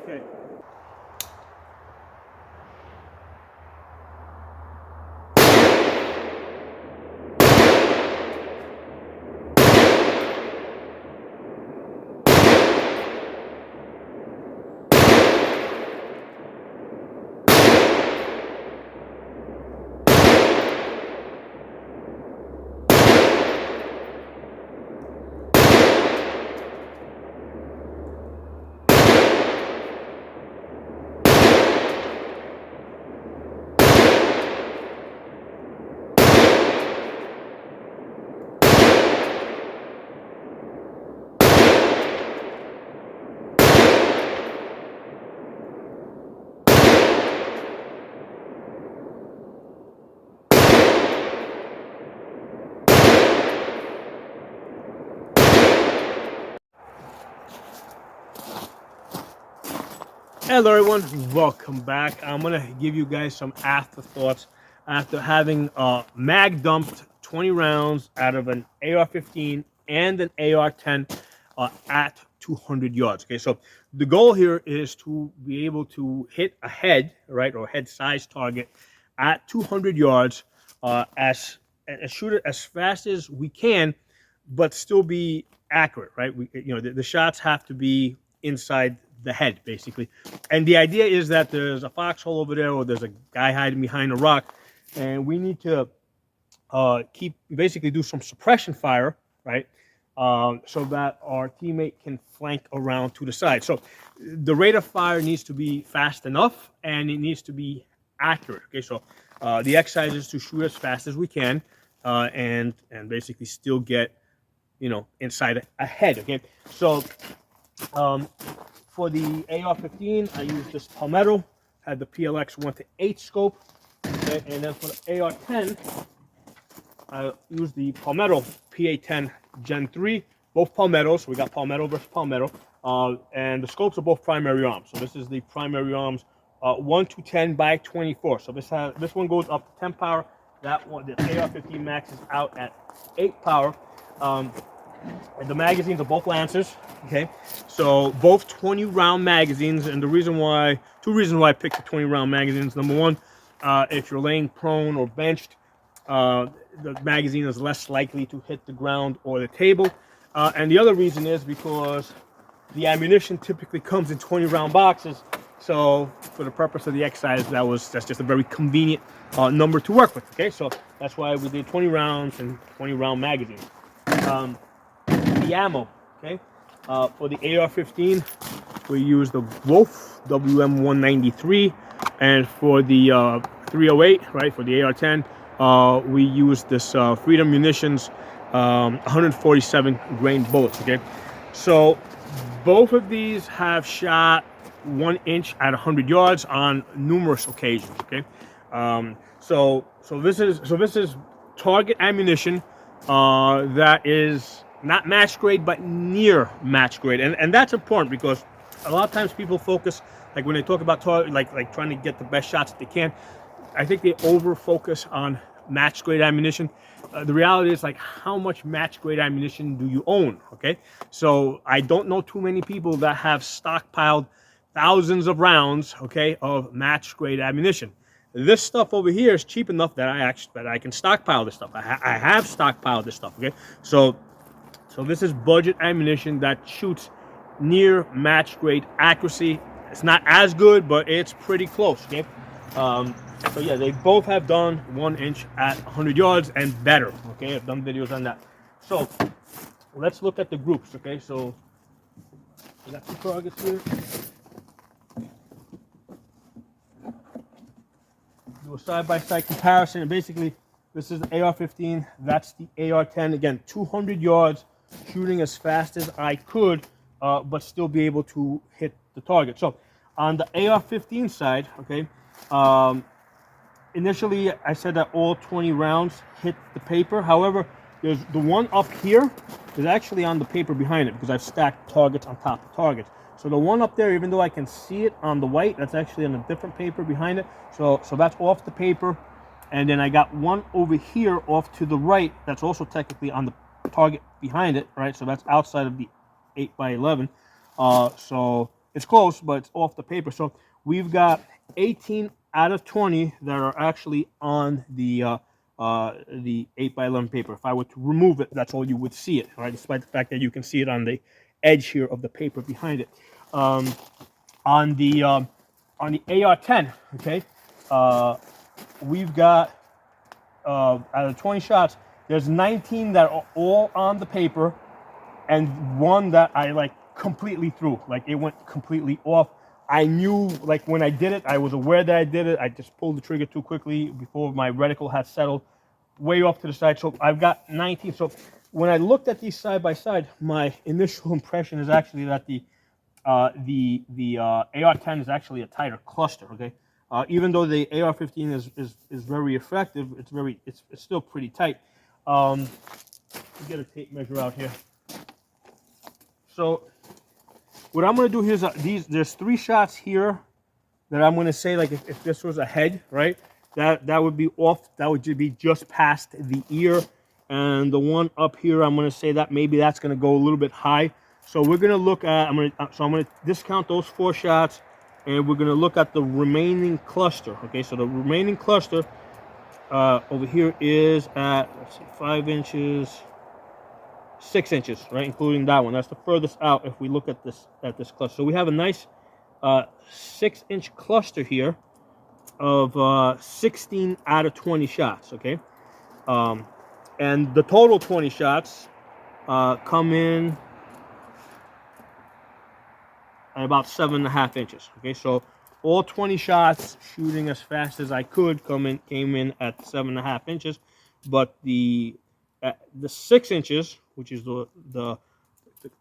Okay. Hello everyone, welcome back. I'm gonna give you guys some afterthoughts after having mag dumped 20 rounds out of an AR-15 and an AR-10 at 200 yards. Okay, so the goal here is to be able to hit a head, right, or head size target at 200 yards and shoot it as fast as we can, but still be accurate, right? The shots have to be inside the head, basically. And the idea is that there's a foxhole over there, or there's a guy hiding behind a rock, and we need to basically do some suppression fire, right? So that our teammate can flank around to the side. So the rate of fire needs to be fast enough, and it needs to be accurate. Okay, so the exercise is to shoot as fast as we can, and basically still get, inside a head. Okay, so for the AR-15, I used this Palmetto, had the PLX 1:8 scope, okay? And then for the AR-10, I used the Palmetto PA-10 Gen 3, both Palmettos. We got Palmetto versus Palmetto, and the scopes are both primary arms. So this is the primary arms 1-10 by 24. So this one goes up to 10 power. That one, the AR-15 maxes out at 8 power. And the magazines are both Lancers, okay? So both 20-round magazines, and two reasons why I picked the 20-round magazines. Number one, if you're laying prone or benched, the magazine is less likely to hit the ground or the table. And the other reason is because the ammunition typically comes in 20-round boxes. So for the purpose of the exercise, that's just a very convenient number to work with, okay? So that's why we did 20 rounds and 20-round magazines. The ammo, okay? For the AR-15, we use the Wolf WM-193, and for the 308, right, for the AR-10, we use this Freedom Munitions 147 grain bullets, okay? So both of these have shot 1 inch at 100 yards on numerous occasions, okay? So this is target ammunition that is not match grade, but near match grade, and that's important because a lot of times people focus, like when they talk about like trying to get the best shots that they can. I think they over focus on match grade ammunition. The reality is, like, how much match grade ammunition do you own? Okay, so I don't know too many people that have stockpiled thousands of rounds, okay, of match grade ammunition. This stuff over here is cheap enough that I can stockpile this stuff. I have stockpiled this stuff. Okay, so this is budget ammunition that shoots near match grade accuracy. It's not as good, but it's pretty close. Okay, so yeah, they both have done 1 inch at 100 yards and better. Okay, I've done videos on that. So let's look at the groups. Okay, so we got 2 targets here. Do a side-by-side comparison, and basically this is the AR-15, that's the AR-10. Again, 200 yards, shooting as fast as I could, but still be able to hit the target. So on the AR-15 side, okay, initially I said that all 20 rounds hit the paper. However, there's the one up here is actually on the paper behind it because I've stacked targets on top of targets. So the one up there, even though I can see it on the white, that's actually on a different paper behind it. So that's off the paper. And then I got one over here off to the right that's also technically on the target behind it, right? So that's outside of the 8x11. So it's close, but it's off the paper. So we've got 18 out of 20 that are actually on the 8x11 paper. If I were to remove it, that's all you would see it, right? Despite the fact that you can see it on the edge here of the paper behind it. On the AR-10, okay, we've got out of 20 shots, there's 19 that are all on the paper, and one that I like completely threw, like it went completely off. I knew, like when I did it, I was aware that I did it. I just pulled the trigger too quickly before my reticle had settled way off to the side. So I've got 19. So when I looked at these side by side, my initial impression is actually that the AR-10 is actually a tighter cluster. Okay, even though the AR-15 is very effective, it's still pretty tight. Get a tape measure out here. So what I'm going to do here is there's 3 shots here that I'm going to say, like if this was a head, right, that would be off, that would be just past the ear, and the one up here, I'm going to say that maybe that's going to go a little bit high. So we're going to look at, I'm going to discount those 4 shots, and we're going to look at the remaining cluster. Okay, so the remaining cluster over here is at, let's see, 5 inches. 6 inches, right, including that one. That's the furthest out if we look at this cluster. So we have a nice 6-inch cluster here of 16 out of 20 shots, okay? And the total 20 shots come in at about 7.5 inches, okay? So all 20 shots, shooting as fast as I could, came in at 7.5 inches, but the 6 inches, which is the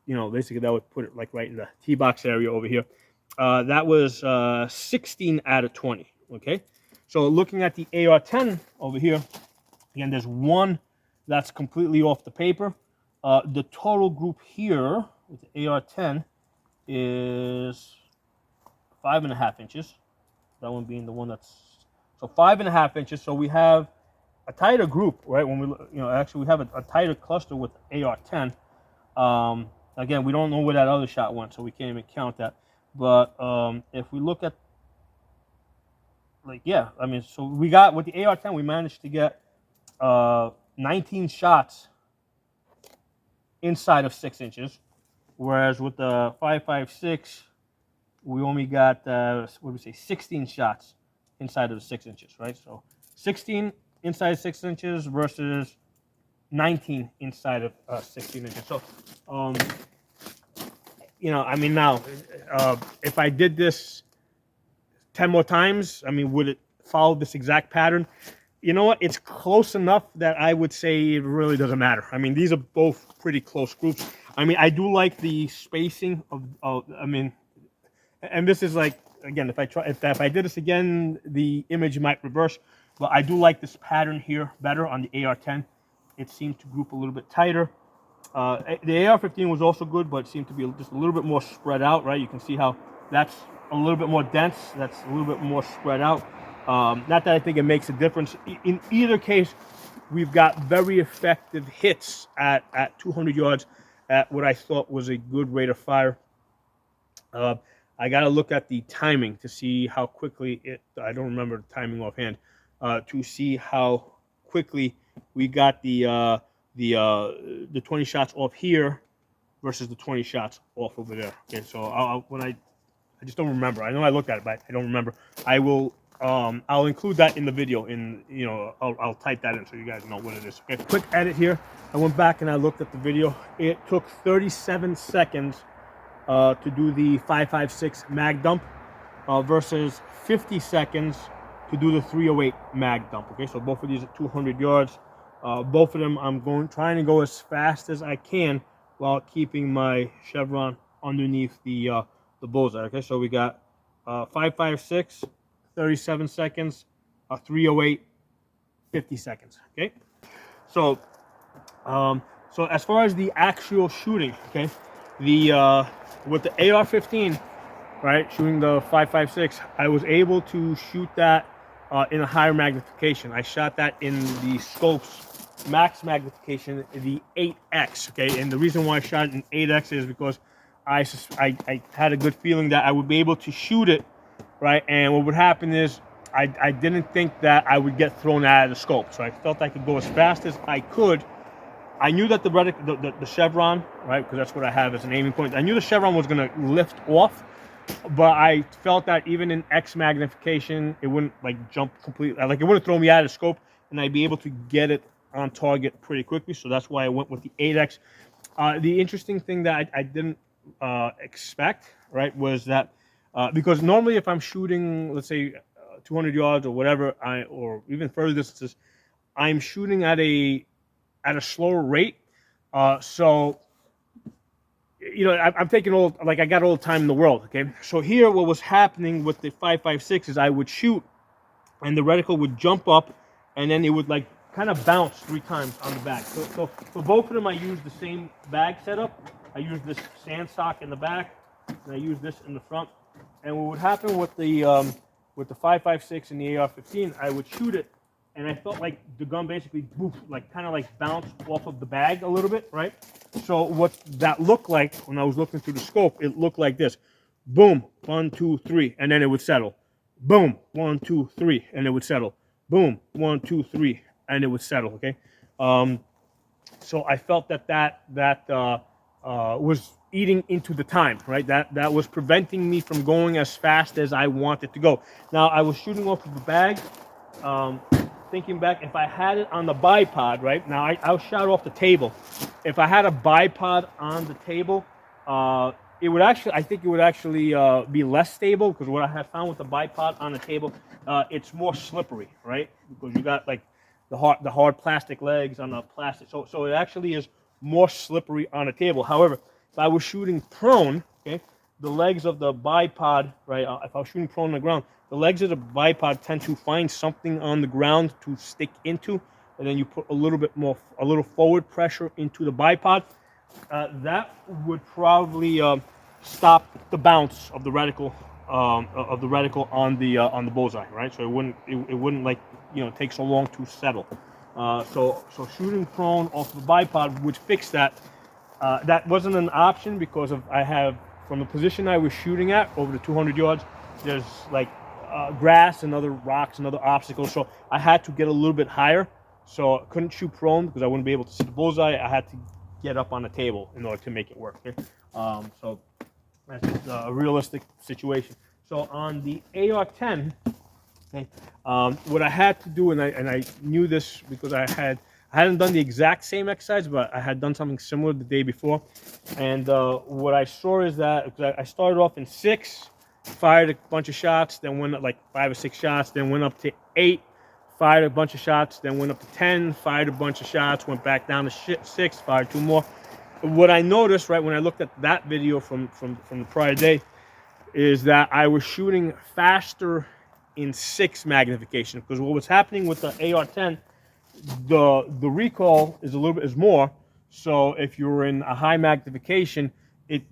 you know, basically that would put it like right in the tee box area over here. That was 16 out of 20. Okay, so looking at the AR-10 over here, again, there's one that's completely off the paper. The total group here with the AR-10 is 5.5 inches. That one being the one that's so 5.5 inches. So we have a tighter group, right? When we, you know, actually we have a tighter cluster with AR-10. Again, we don't know where that other shot went, so we can't even count that. But if we look at, like, yeah, I mean, so we got with the AR-10, we managed to get 19 shots inside of 6 inches, whereas with the 5.56, we only got what do we say, 16 shots inside of the 6 inches, right? So 16 inside 6 inches versus 19 inside of 16 inches. So, you know, I mean, now, if I did this 10 more times, I mean, would it follow this exact pattern? You know what? It's close enough that I would say it really doesn't matter. I mean, these are both pretty close groups. I mean, I do like the spacing of I mean, and this is like, again, if I did this again, the image might reverse. But I do like this pattern here better on the AR-10. It seemed to group a little bit tighter. The AR-15 was also good, but it seemed to be just a little bit more spread out, right? You can see how that's a little bit more dense. That's a little bit more spread out. Not that I think it makes a difference. In either case, we've got very effective hits at 200 yards at what I thought was a good rate of fire. I got to look at the timing to see how quickly I don't remember the timing offhand. To see how quickly we got the 20 shots off here versus the 20 shots off over there. Okay, so I just don't remember. I know I looked at it, but I don't remember. I will I'll include that in the video. I'll type that in so you guys know what it is. Okay, quick edit here. I went back and I looked at the video. It took 37 seconds to do the 5.56 mag dump versus 50 seconds to do the 308 mag dump. Okay, so both of these are 200 yards. Both of them I'm trying to go as fast as I can while keeping my chevron underneath the bullseye. Okay, so we got 5.56, 37 seconds, 308, 50 seconds. Okay, so so as far as the actual shooting, okay, with the AR-15, right, shooting the 5.56, I was able to shoot that in a higher magnification. I shot that in the scope's max magnification, the 8x. Okay, and the reason why I shot it in 8x is because I had a good feeling that I would be able to shoot it, right? And what would happen is I didn't think that I would get thrown out of the scope. So I felt I could go as fast as I could. I knew that the chevron, right, because that's what I have as an aiming point. I knew the chevron was going to lift off, but I felt that even in X magnification, it wouldn't like jump completely, like it wouldn't throw me out of the scope, and I'd be able to get it on target pretty quickly. So that's why I went with the 8X. The interesting thing that I didn't expect, right, was that because normally if I'm shooting, let's say 200 yards or whatever, or even further distances, I'm shooting at a slower rate. So, you know, I'm taking all, like I got all the time in the world, okay? So here what was happening with the 5.56 is I would shoot and the reticle would jump up and then it would like kind of bounce 3 times on the back. So for both of them, I used the same bag setup. I used this sand stock in the back and I used this in the front. And what would happen with the 5.56 and the AR-15, I would shoot it and I felt like the gun basically like kind of like bounced off of the bag a little bit, right? So what that looked like when I was looking through the scope, it looked like this. Boom, 1, 2, 3, and then it would settle. Boom, 1, 2, 3, and it would settle. Boom, 1, 2, 3, and it would settle, okay? So I felt that was eating into the time, right? That was preventing me from going as fast as I wanted to go. Now, I was shooting off of the bag. Thinking back, if I had it on the bipod, right? Now, I'll shout off the table. If I had a bipod on the table, it would actually, I think it would actually be less stable, because what I have found with the bipod on the table, it's more slippery, right? Because you got like the hard plastic legs on the plastic. So it actually is more slippery on the table. However, if I was shooting prone, okay, the legs of the bipod, right? If I was shooting prone on the ground, the legs of the bipod tend to find something on the ground to stick into, and then you put a little forward pressure into the bipod. That would probably stop the bounce of the reticle on the bullseye, right? So it wouldn't like, you know, take so long to settle. So shooting prone off the bipod would fix that. That wasn't an option because I have, from the position I was shooting at over the 200 yards, there's like grass and other rocks and other obstacles. So I had to get a little bit higher. So I couldn't shoot prone because I wouldn't be able to see the bullseye. I had to get up on the table in order to make it work. Okay? So that's just a realistic situation. So on the AR-10, okay, what I had to do, and I knew this because I hadn't done the exact same exercise, but I had done something similar the day before. And what I saw is that I started off in 6, fired a bunch of shots, then went up like 5 or 6 shots, then went up to 8, fired a bunch of shots, then went up to 10, fired a bunch of shots, went back down to 6, fired 2 more. What I noticed, right, when I looked at that video from the prior day, is that I was shooting faster in 6 magnification, because what was happening with the AR-10, the recoil is more. So if you're in a high magnification, it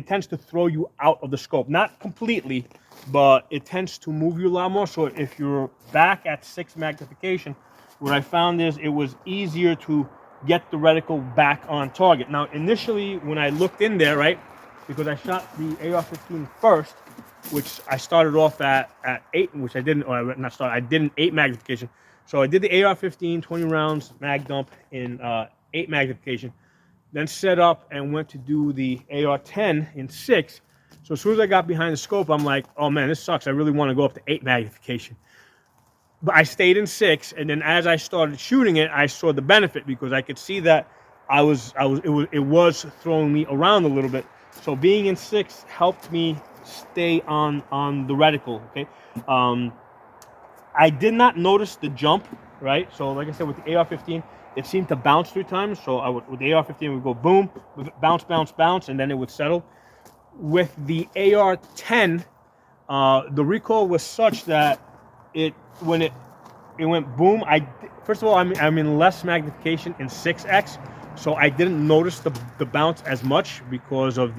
tends to throw you out of the scope. Not completely, but it tends to move you a lot more. So if you're back at 6 magnification, what I found is it was easier to get the reticle back on target. Now, initially, when I looked in there, right, because I shot the AR-15 first, which I started off at 8, which I didn't, or not start, I did an 8 magnification. So I did the AR-15, 20 rounds, mag dump in 8 magnification. Then set up and went to do the AR-10 in 6. So as soon as I got behind the scope, I'm like, oh man, this sucks. I really want to go up to 8 magnification. But I stayed in 6, and then as I started shooting it, I saw the benefit because I could see that it was throwing me around a little bit. So being in 6 helped me stay on the reticle. Okay, I did not notice the jump, right? So like I said, with the AR-15, it seemed to bounce 3 times. So with the AR-15, it would go boom, bounce, bounce, bounce, and then it would settle. With the AR-10, the recoil was such that when it went boom, first of all, I'm in less magnification in 6x, so I didn't notice the bounce as much because of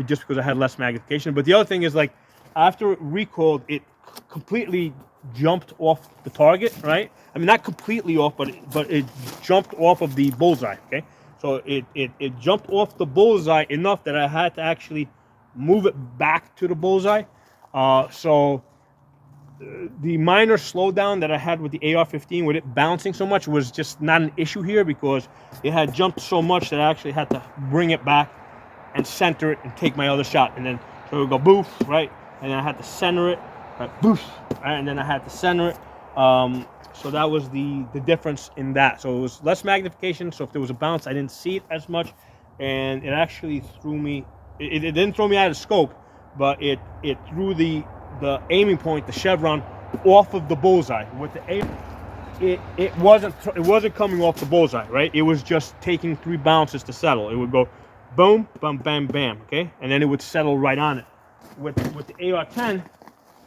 just because I had less magnification. But the other thing is, like, after it recoiled, it completely jumped off the target, right? I mean, not completely off, but it jumped off of the bullseye, okay? So it jumped off the bullseye enough that I had to actually move it back to the bullseye. So the minor slowdown that I had with the AR-15, with it bouncing so much, was just not an issue here, because it had jumped so much that I actually had to bring it back and center it and take my other shot. And then so it would go boof, right? And then I had to center it, right? Boof, right? And then I had to center it. So that was the difference in that. So it was less magnification. So if there was a bounce, I didn't see it as much, and it actually threw me. It didn't throw me out of scope, but it threw the aiming point, the chevron, off of the bullseye. With the aim, it wasn't coming off the bullseye, right? It was just taking 3 bounces to settle. It would go boom, bam, bam, bam, okay, and then it would settle right on it. With the AR-10,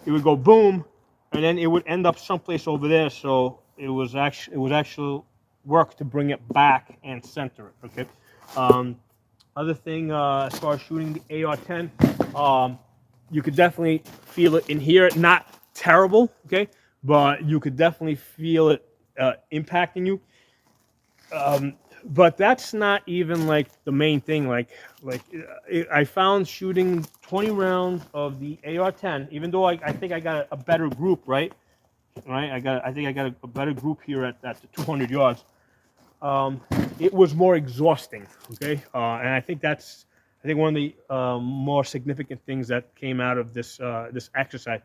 it would go boom, and then it would end up someplace over there. So it was actual work to bring it back and center it. Okay. Other thing, as far as shooting the AR-10, you could definitely feel it in here. Not terrible, okay, but you could definitely feel it impacting you. But that's not even like the main thing. I found shooting 20 rounds of the AR-10, even though I think I got a better group, right? I think I got a better group here at the 200 yards. It was more exhausting, okay? And I think one of the more significant things that came out of this this exercise.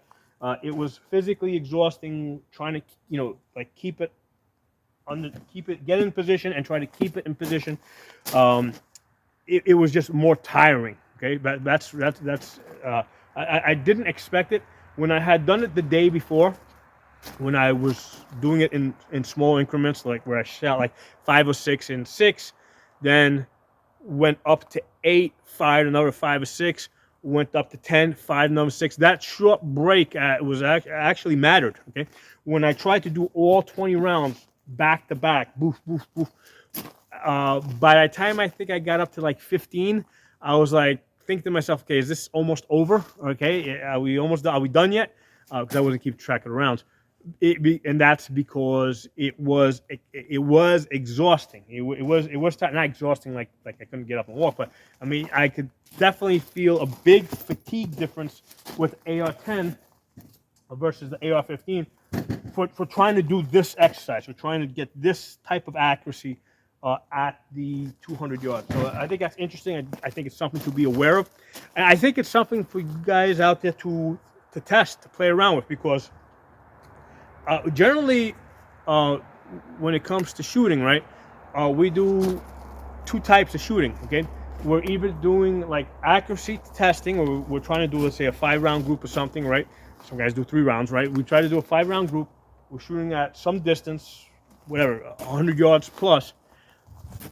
It was physically exhausting, trying to get in position and try to keep it in position. It was just more tiring. Okay, I didn't expect it. When I had done it the day before, when I was doing it in small increments, like where I shot like 5 or 6 in 6, then went up to 8, fired another 5 or 6, went up to 10, fired another 6. That short break was actually mattered. Okay, when I tried to do all 20 rounds back to back, boof, boof, boof. By the time I think I got up to like 15, I was like thinking to myself, okay, is this almost over? Okay, are we done yet? Because I wasn't keeping track of the rounds. And that's because it was exhausting. It was not exhausting like I couldn't get up and walk, but I mean I could definitely feel a big fatigue difference with AR-10 versus the AR-15 for trying to do this exercise. We're trying to get this type of accuracy at the 200 yards. So I think that's interesting. I think it's something to be aware of, and I think it's something for you guys out there to test, to play around with, because generally, when it comes to shooting, right, we do 2 types of shooting. Okay, we're either doing like accuracy testing, or we're trying to do, let's say, a 5-round group or something, right? Some guys do 3 rounds, right? We try to do a 5-round group. We're shooting at some distance, whatever, 100 yards plus.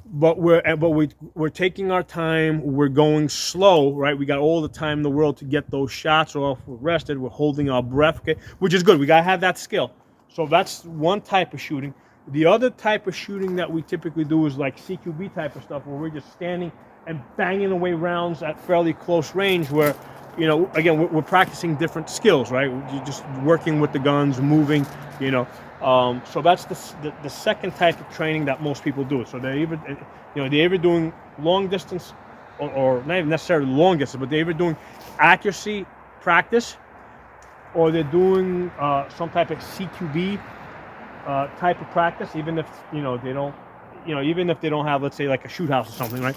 But we're taking our time. We're going slow, right? We got all the time in the world to get those shots off. We're rested. We're holding our breath, okay, which is good. We gotta have that skill. So that's one type of shooting. The other type of shooting that we typically do is like CQB type of stuff, where we're just standing and banging away rounds at fairly close range, where, you know, again, we're practicing different skills, right? You're just working with the guns, moving, you know. So that's the second type of training that most people do. So they're either doing long distance, or not even necessarily long distance, but they're either doing accuracy practice, or they're doing some type of CQB type of practice, even if even if they don't have, let's say, like a shoot house or something, right?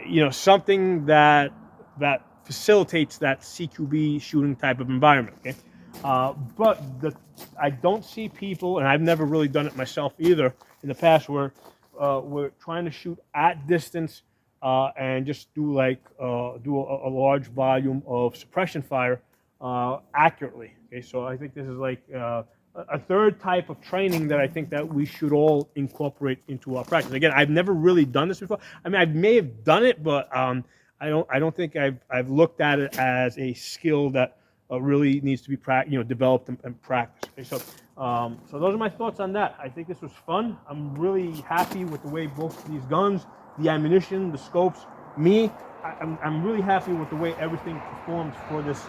You know, something that facilitates that CQB shooting type of environment. Okay, but I don't see people, and I've never really done it myself either in the past, where we're trying to shoot at distance and just do a large volume of suppression fire accurately. Okay, so I think this is like a third type of training that I think that we should all incorporate into our practice. Again, I've never really done this before. I mean, I may have done it, but I don't think I've looked at it as a skill that really needs to be developed and practiced. Okay, so those are my thoughts on that. I think this was fun. I'm really happy with the way both these guns, the ammunition, the scopes, I'm really happy with the way everything performs for this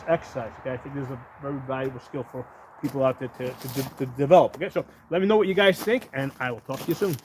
exercise. Okay, I think this is a very valuable skill for people out there to develop. Okay, so let me know what you guys think, and I will talk to you soon.